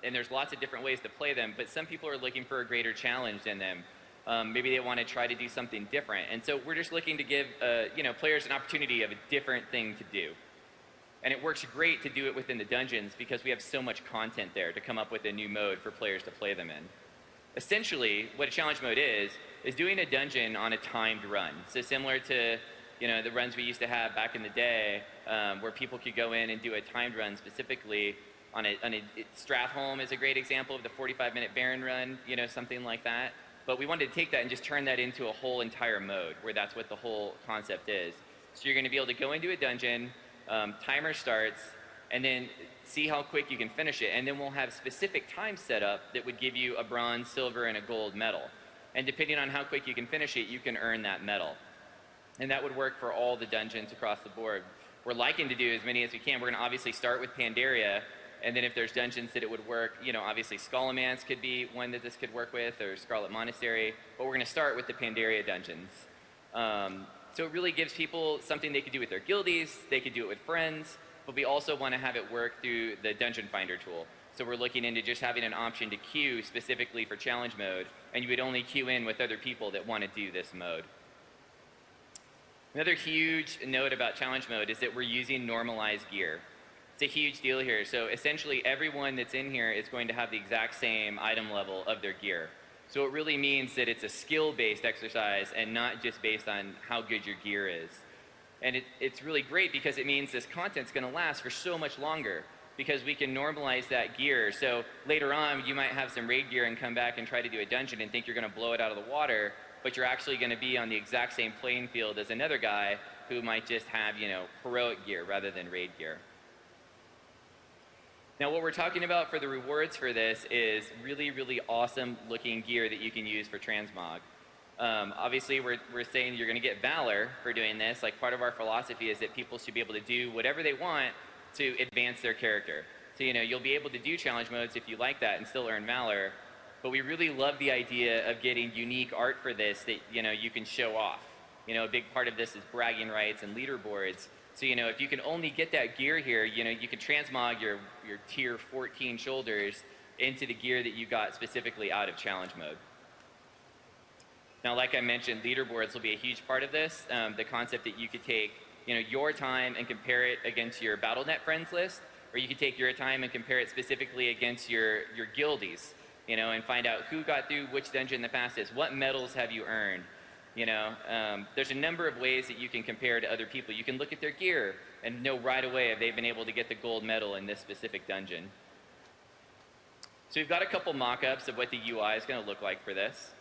and there's lots of different ways to play them, but some people are looking for a greater challenge than them. Maybe they want to try to do something different. And so we're just looking to give players an opportunity of a different thing to do. And it works great to do it within the dungeons because we have so much content there to come up with a new mode for players to play them in. Essentially, what a challenge mode is doing a dungeon on a timed run. So similar to the runs we used to have back in the day, where people could go in and do a timed run specifically on a Stratholme is a great example of the 45-minute Baron run, something like that. But we wanted to take that and just turn that into a whole entire mode where that's what the whole concept is. So you're going to be able to go into a dungeon, timer starts, and then see how quick you can finish it. And then we'll have specific times set up that would give you a bronze, silver, and a gold medal. And depending on how quick you can finish it, you can earn that medal. And that would work for all the dungeons across the board. We're liking to do as many as we can. We're going to obviously start with Pandaria, and then if there's dungeons that it would work, obviously Scholomance could be one that this could work with, or Scarlet Monastery, but we're going to start with the Pandaria dungeons. So it really gives people something they could do with their guildies, they could do it with friends, but we also want to have it work through the Dungeon Finder tool. So we're looking into just having an option to queue specifically for challenge mode, and you would only queue in with other people that want to do this mode. Another huge note about challenge mode is that we're using normalized gear. It's a huge deal here. So essentially everyone that's in here is going to have the exact same item level of their gear. So it really means that it's a skill-based exercise and not just based on how good your gear is. And it's really great because it means this content's going to last for so much longer because we can normalize that gear. So later on, you might have some raid gear and come back and try to do a dungeon and think you're going to blow it out of the water, but you're actually going to be on the exact same playing field as another guy who might just have, heroic gear rather than raid gear. Now what we're talking about for the rewards for this is really, really awesome looking gear that you can use for transmog. Obviously we're saying you're going to get Valor for doing this. Like part of our philosophy is that people should be able to do whatever they want to advance their character. So you'll be able to do challenge modes if you like that and still earn Valor. But we really love the idea of getting unique art for this that you can show off. A big part of this is bragging rights and leaderboards. So, if you can only get that gear here, you can transmog your tier 14 shoulders into the gear that you got specifically out of challenge mode. Now, like I mentioned, leaderboards will be a huge part of this. The concept that you could take, your time and compare it against your BattleNet friends list, or you could take your time and compare it specifically against your guildies, and find out who got through which dungeon the fastest, what medals have you earned. There's a number of ways that you can compare to other people. You can look at their gear and know right away if they've been able to get the gold medal in this specific dungeon. So we've got a couple mock-ups of what the UI is going to look like for this.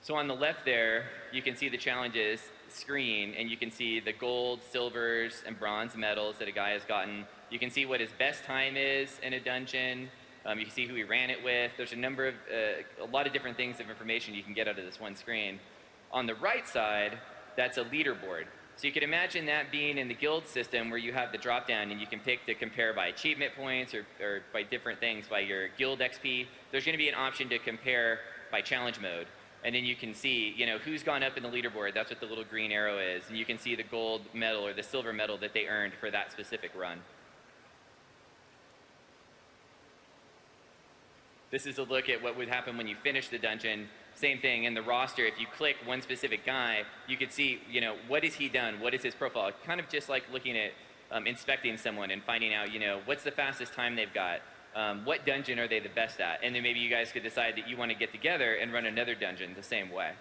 So on the left there, you can see the challenges screen, and you can see the gold, silvers, and bronze medals that a guy has gotten. You can see what his best time is in a dungeon. You can see who he ran it with. There's a lot of different things of information you can get out of this one screen. On the right side, that's a leaderboard. So you can imagine that being in the guild system where you have the drop down and you can pick to compare by achievement points or by different things, by your guild XP. There's going to be an option to compare by challenge mode. And then you can see, who's gone up in the leaderboard. That's what the little green arrow is. And you can see the gold medal or the silver medal that they earned for that specific run. This is a look at what would happen when you finish the dungeon. Same thing in the roster. If you click one specific guy, you could see, what has he done? What is his profile? Kind of just like looking at inspecting someone and finding out, what's the fastest time they've got? What dungeon are they the best at? And then maybe you guys could decide that you want to get together and run another dungeon the same way.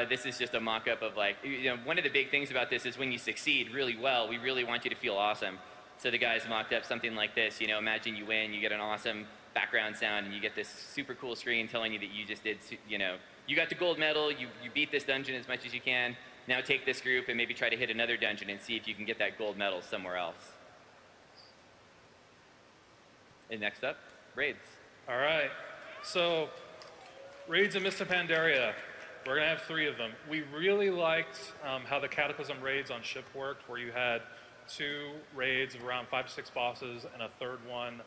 This is just a mock-up of one of the big things about this is when you succeed really well, we really want you to feel awesome. So the guys mocked up something like this, imagine you win, you get an awesome background sound, and you get this super cool screen telling you that you just did, you got the gold medal, you beat this dungeon as much as you can. Now take this group and maybe try to hit another dungeon and see if you can get that gold medal somewhere else. And next up, raids. All right, so raids in Mr. Pandaria. We're gonna have 3 of them. We really liked how the Cataclysm raids on ship worked, where you had 2 raids of around 5 to 6 bosses and a 3rd one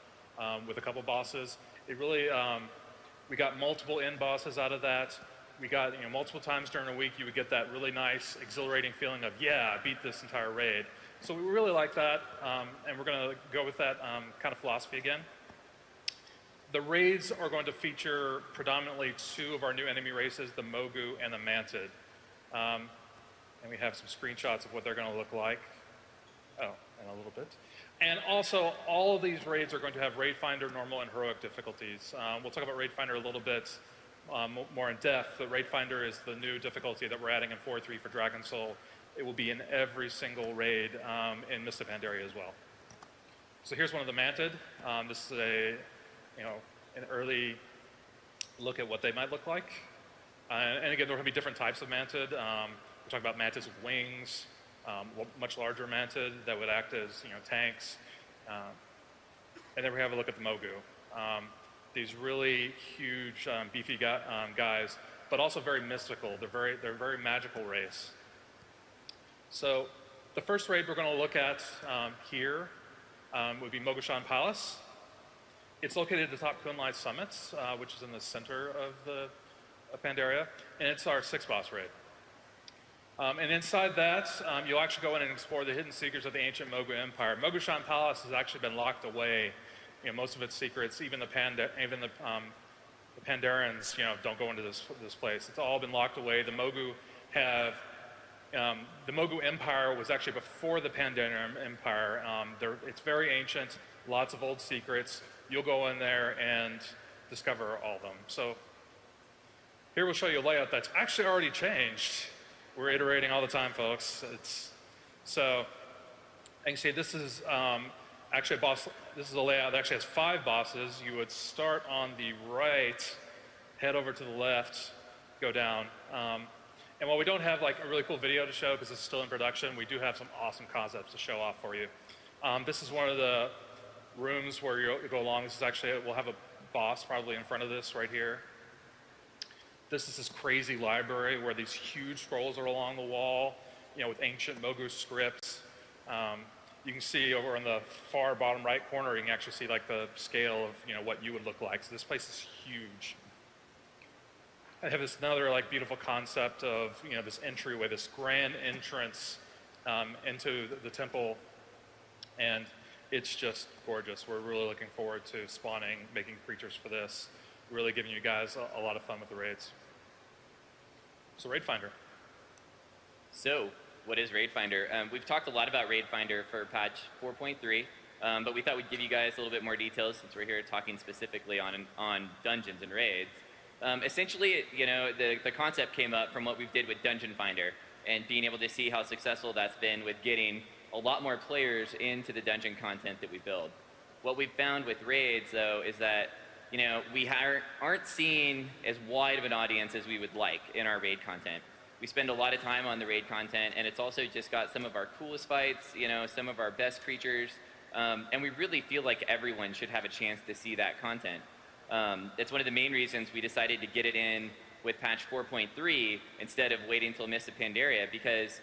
with a couple bosses. It really, we got multiple end bosses out of that. We got, multiple times during a week you would get that really nice, exhilarating feeling of, yeah, I beat this entire raid. So we really like that, and we're going to go with that kind of philosophy again. The raids are going to feature predominantly two of our new enemy races, the Mogu and the Mantid. And we have some screenshots of what they're going to look like. Oh, in a little bit. And also, all of these raids are going to have Raid Finder, Normal, and Heroic difficulties. We'll talk about Raid Finder a little bit more in depth, but Raid Finder is the new difficulty that we're adding in 4.3 for Dragon Soul. It will be in every single raid in Mist of Pandaria as well. So here's one of the Mantid. This is an early look at what they might look like. And again, there will be different types of Mantid. We're talking about Mantids with wings, much larger Mantid that would act as tanks. And then we have a look at the Mogu. These really huge, beefy guys, but also very mystical. They're a very magical race. So the first raid we're going to look at here would be Mogushan Palace. It's located at the top Kunlai Summits, which is in the center of Pandaria, and it's our 6th boss raid. And inside that, you'll actually go in and explore the hidden secrets of the ancient Mogu Empire. Mogushan Palace has actually been locked away. Most of its secrets, even the Pandarians, don't go into this place. It's all been locked away. The Mogu have the Mogu Empire was actually before the Pandarian Empire. It's very ancient, lots of old secrets. You'll go in there and discover all of them. So here we'll show you a layout that's actually already changed. We're iterating all the time, folks. So you can see this is actually a boss. This is a layout that actually has 5 bosses. You would start on the right, head over to the left, go down. And while we don't have like a really cool video to show because it's still in production, we do have some awesome concepts to show off for you. This is one of the rooms where you go along. This is actually, we'll have a boss probably in front of this right here. This is this crazy library where these huge scrolls are along the wall, with ancient Mogu scripts. You can see over in the far bottom right corner, you can actually see like the scale of what you would look like. So this place is huge. I have this another like beautiful concept of this entryway, this grand entrance into the temple, and it's just gorgeous. We're really looking forward to spawning, making creatures for this, really giving you guys a lot of fun with the raids. So Raid Finder. So what is Raid Finder? We've talked a lot about Raid Finder for patch 4.3, but we thought we'd give you guys a little bit more details since we're here talking specifically on dungeons and raids. Essentially, the concept came up from what we did with Dungeon Finder and being able to see how successful that's been with getting a lot more players into the dungeon content that we build. What we've found with raids, though, is that we aren't seeing as wide of an audience as we would like in our raid content. We spend a lot of time on the raid content, and it's also just got some of our coolest fights, some of our best creatures, and we really feel like everyone should have a chance to see that content. It's one of the main reasons we decided to get it in with patch 4.3 instead of waiting until Mist of Pandaria, because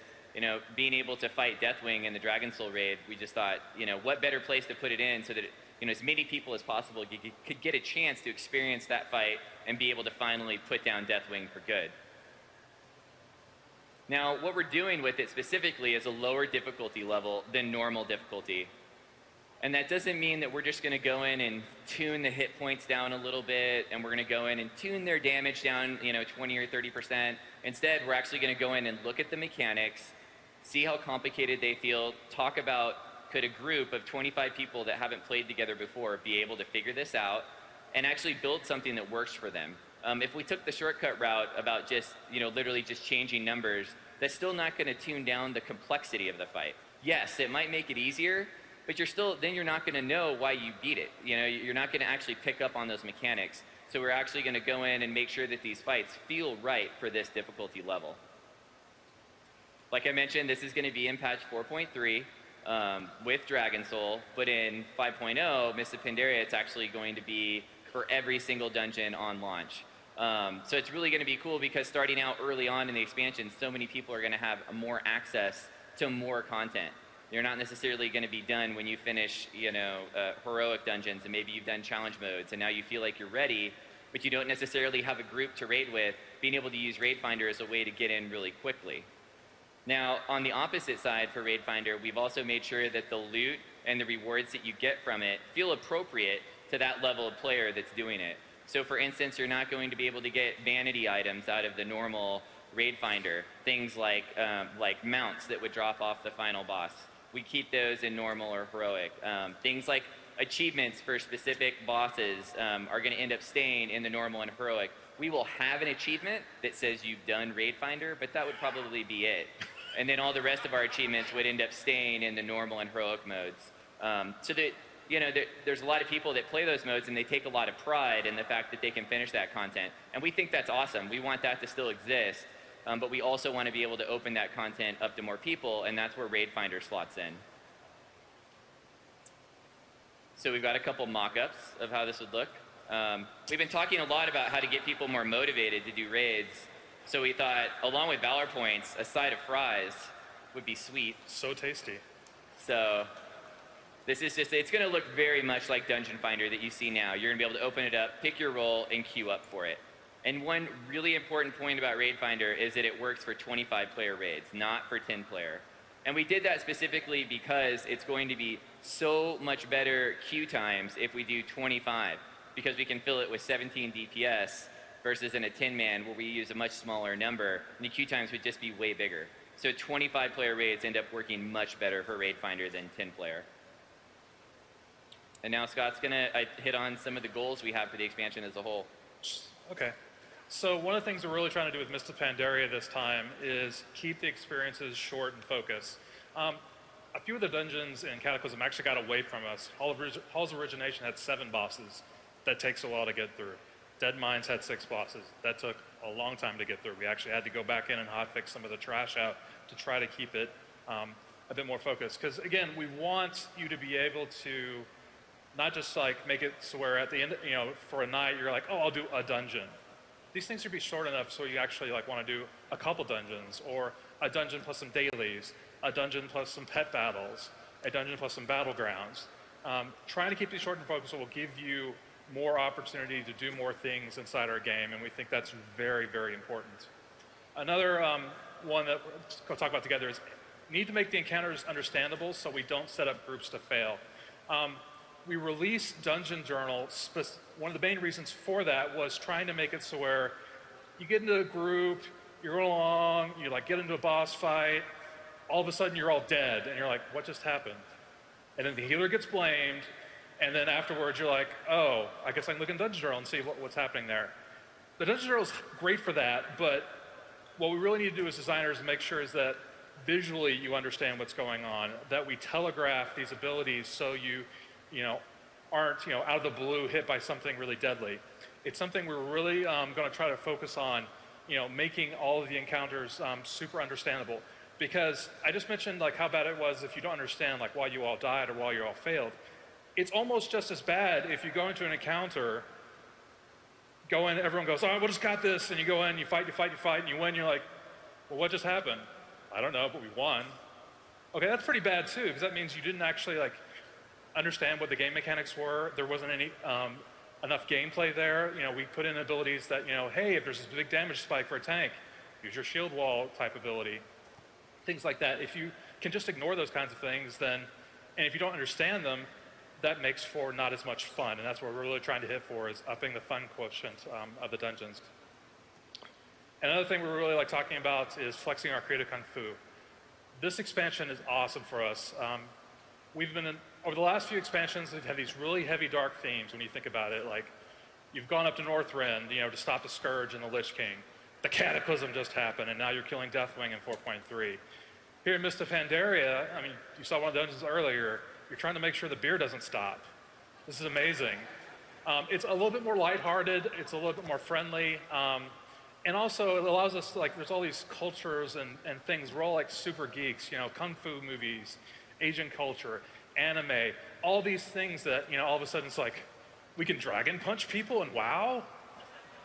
being able to fight Deathwing in the Dragon Soul raid, we just thought, what better place to put it in so that as many people as possible could get a chance to experience that fight and be able to finally put down Deathwing for good. Now, what we're doing with it specifically is a lower difficulty level than normal difficulty. And that doesn't mean that we're just going to go in and tune the hit points down a little bit, and we're going to go in and tune their damage down, 20 or 30%. Instead, we're actually going to go in and look at the mechanics, see how complicated they feel, talk about could a group of 25 people that haven't played together before be able to figure this out, and actually build something that works for them. If we took the shortcut route about just, literally just changing numbers, that's still not going to tune down the complexity of the fight. Yes, it might make it easier, but then you're not going to know why you beat it. You're not going to actually pick up on those mechanics. So we're actually going to go in and make sure that these fights feel right for this difficulty level. Like I mentioned, this is going to be in patch 4.3 with Dragon Soul, but in 5.0, Mist of Pandaria, it's actually going to be for every single dungeon on launch. So it's really going to be cool because starting out early on in the expansion, so many people are going to have more access to more content. You're not necessarily going to be done when you finish, heroic dungeons, and maybe you've done challenge modes, and now you feel like you're ready, but you don't necessarily have a group to raid with. Being able to use Raid Finder is a way to get in really quickly. Now, on the opposite side for Raid Finder, we've also made sure that the loot and the rewards that you get from it feel appropriate to that level of player that's doing it. So for instance, you're not going to be able to get vanity items out of the normal Raid Finder, things like mounts that would drop off the final boss. We keep those in normal or heroic. Things like achievements for specific bosses are going to end up staying in the normal and heroic. We will have an achievement that says you've done Raid Finder, but that would probably be it. And then all the rest of our achievements would end up staying in the normal and heroic modes. So that, you know, there's a lot of people that play those modes and they take a lot of pride in the fact that they can finish that content. And we think that's awesome. We want that to still exist. But we also want to be able to open that content up to more people, and that's where Raid Finder slots in. So we've got a couple mock-ups of how this would look. We've been talking a lot about how to get people more motivated to do raids. So we thought, along with Valor points, a side of fries would be sweet. So tasty. So this is just, it's going to look very much like Dungeon Finder that you see now. You're going to be able to open it up, pick your role, and queue up for it. And one really important point about Raid Finder is that it works for 25-player raids, not for 10-player. And we did that specifically because it's going to be so much better queue times if we do 25, because we can fill it with 17 DPS versus in a 10-man where we use a much smaller number, and the queue times would just be way bigger. So 25-player raids end up working much better for Raid Finder than 10-player. And now Scott's going to hit on some of the goals we have for the expansion as a whole. Okay. So one of the things we're really trying to do with Mist of Pandaria this time is keep the experiences short and focused. A few of the dungeons in Cataclysm actually got away from us. Halls of Origination had 7 bosses. That takes a while to get through. Dead Mines had 6 bosses. That took a long time to get through. We actually had to go back in and hotfix some of the trash out to try to keep it a bit more focused. Because again, we want you to be able to not just like make it so where at the end, you know, for a night you're like, oh, I'll do a dungeon. These things should be short enough so you actually like want to do a couple dungeons, or a dungeon plus some dailies, a dungeon plus some pet battles, a dungeon plus some battlegrounds. Trying to keep these short and focused will give you more opportunity to do more things inside our game, and we think that's very, very important. Another one that we'll talk about together is need to make the encounters understandable so we don't set up groups to fail. We released Dungeon Journal. One of the main reasons for that was trying to make it so where you get into a group, you're going along, you like get into a boss fight, all of a sudden you're all dead, and you're like, what just happened? And then the healer gets blamed, and then afterwards you're like, oh, I guess I can look in Dungeon Journal and see what's happening there. The Dungeon Journal is great for that, but what we really need to do as designers is make sure is that visually you understand what's going on, that we telegraph these abilities so you aren't, out of the blue hit by something really deadly. It's something we're really going to try to focus on, making all of the encounters super understandable. Because I just mentioned like how bad it was if you don't understand like why you all died or why you all failed. It's almost just as bad if you go into an encounter, go in, everyone goes, oh, we just got this, and you go in, you fight, and you win, you're like, well, what just happened? I don't know, but we won. Okay, that's pretty bad too, because that means you didn't actually like understand what the game mechanics were. There wasn't any enough gameplay there. We put in abilities that, hey, if there's a big damage spike for a tank, use your shield wall type ability. Things like that. If you can just ignore those kinds of things, then, and if you don't understand them, that makes for not as much fun. And that's what we're really trying to hit for, is upping the fun quotient of the dungeons. Another thing we're really like talking about is flexing our creative kung fu. This expansion is awesome for us. Over the last few expansions, we've had these really heavy dark themes when you think about it. Like, you've gone up to Northrend, to stop the Scourge and the Lich King. The Cataclysm just happened, and now you're killing Deathwing in 4.3. Here in Mist of Pandaria, you saw one of the dungeons earlier, you're trying to make sure the beer doesn't stop. This is amazing. It's a little bit more lighthearted, it's a little bit more friendly, and also it allows us to, there's all these cultures and things. We're all like super geeks, kung fu movies, Asian culture, anime, all these things that, all of a sudden it's like, we can dragon punch people and wow?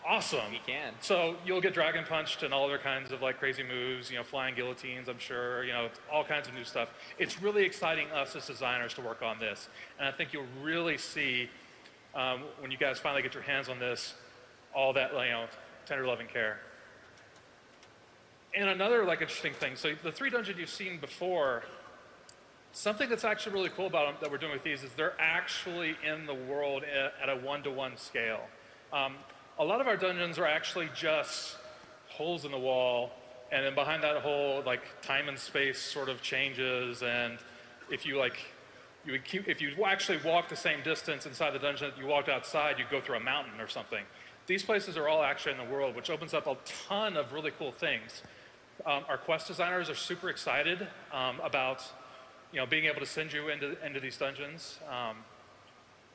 Awesome. We can. So you'll get dragon punched and all other kinds of like crazy moves, flying guillotines, I'm sure, all kinds of new stuff. It's really exciting us as designers to work on this. And I think you'll really see, when you guys finally get your hands on this, all that, tender love and care. And another like interesting thing, so the 3 dungeons you've seen before, something that's actually really cool about them that we're doing with these is they're actually in the world at a 1-to-1 scale. A lot of our dungeons are actually just holes in the wall, and then behind that hole, like time and space sort of changes, and if you if you actually walk the same distance inside the dungeon that you walked outside, you go through a mountain or something. These places are all actually in the world, which opens up a ton of really cool things. Our quest designers are super excited about being able to send you into these dungeons. And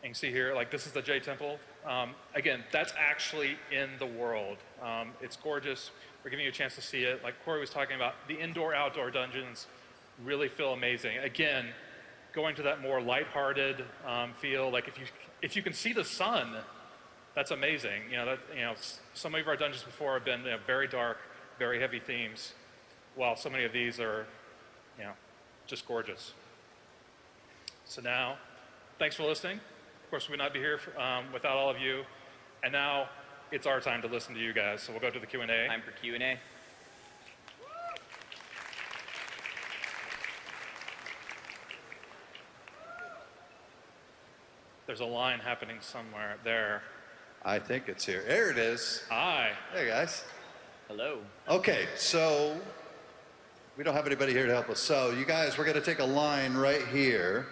you can see here, like this is the J Temple. Again, that's actually in the world. It's gorgeous. We're giving you a chance to see it. Like Corey was talking about, the indoor-outdoor dungeons really feel amazing. Again, going to that more lighthearted feel. Like if you can see the sun, that's amazing. Some of our dungeons before have been very dark, very heavy themes, while so many of these are, just gorgeous. So now, thanks for listening. Of course, we would not be here without all of you. And now, it's our time to listen to you guys. So we'll go to the Q&A. Time for Q&A. There's a line happening somewhere there. I think it's here. There it is. Hi. Hey, guys. Hello. Okay, so we don't have anybody here to help us. So you guys, we're going to take a line right here.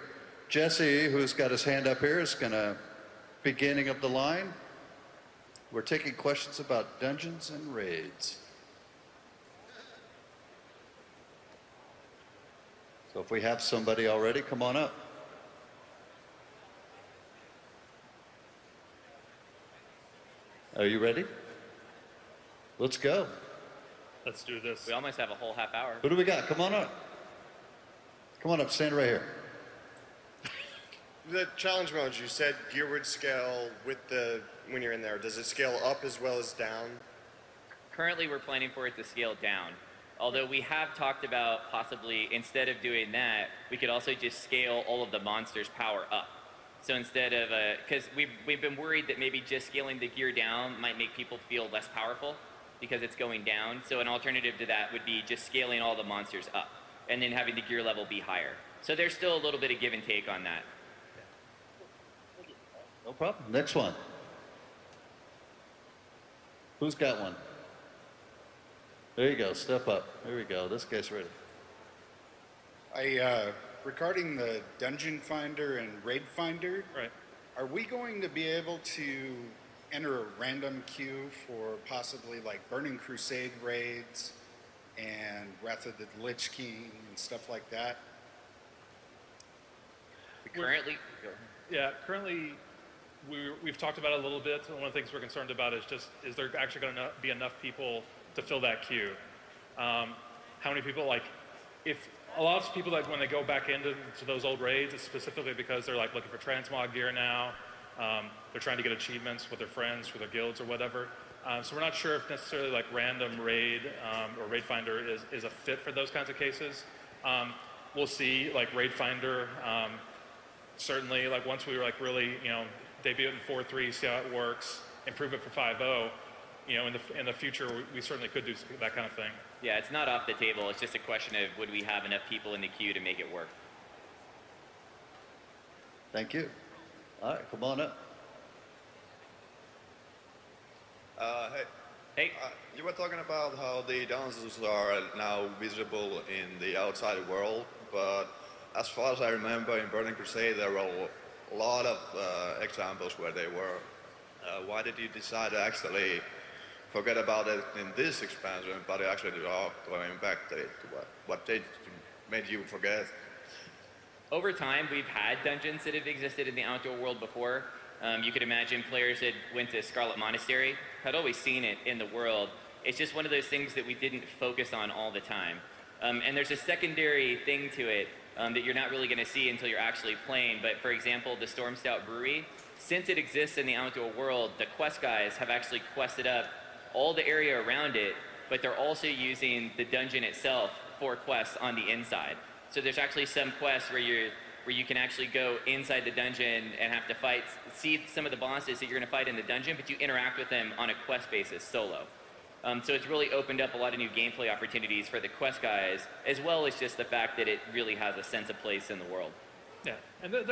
Jesse, who's got his hand up here, is going to beginning of the line. We're taking questions about dungeons and raids. So if we have somebody already, come on up. Are you ready? Let's go. Let's do this. We almost have a whole half hour. Who do we got? Come on up. Come on up, stand right here. The challenge modes, you said gear would scale when you're in there. Does it scale up as well as down? Currently, we're planning for it to scale down. Although we have talked about possibly, instead of doing that, we could also just scale all of the monsters' power up. So instead of, because we've been worried that maybe just scaling the gear down might make people feel less powerful because it's going down. So an alternative to that would be just scaling all the monsters up and then having the gear level be higher. So there's still a little bit of give and take on that. No problem. Next one. Who's got one? There you go. Step up. There we go. This guy's ready. Regarding the Dungeon Finder and Raid Finder, Right. are we going to be able to enter a random queue for possibly like Burning Crusade raids and Wrath of the Lich King and stuff like that? Currently, Yeah, currently we've talked about it a little bit. One of the things we're concerned about is there actually going to be enough people to fill that queue? How many people, if a lot of people that when they go back into those old raids, it's specifically because they're looking for transmog gear now. They're trying to get achievements with their friends, for their guilds or whatever. So we're not sure if necessarily random raid or Raid Finder is a fit for those kinds of cases. We'll see, Raid Finder, certainly once we really, debut it in 4.3, see how it works, improve it for 5.0, in the future, we certainly could do that kind of thing. yeah, it's not off the table. It's just a question of would we have enough people in the queue to make it work. Thank you. All right, come on up. Hey. Hey, You were talking about how the dungeons are now visible in the outside world, but as far as I remember, in Burning Crusade there were a lot of examples where they were. Why did you decide to actually forget about it in this expansion, but actually going back to it? What made you forget? over time, we've had dungeons that have existed in the outdoor world before. You could imagine players that went to Scarlet Monastery had always seen it in the world. It's just one of those things that we didn't focus on all the time. And there's a secondary thing to it that you're not really going to see until you're actually playing. But for example, the Storm Stout Brewery, since it exists in the outdoor world, the quest guys have actually quested up all the area around it, but they're also using the dungeon itself for quests on the inside. So there's actually some quests where you can actually go inside the dungeon and have to see some of the bosses that you're going to fight in the dungeon, but you interact with them on a quest basis solo. So it's really opened up a lot of new gameplay opportunities for the Quest guys, as well as just the fact that it really has a sense of place in the world. Yeah, and there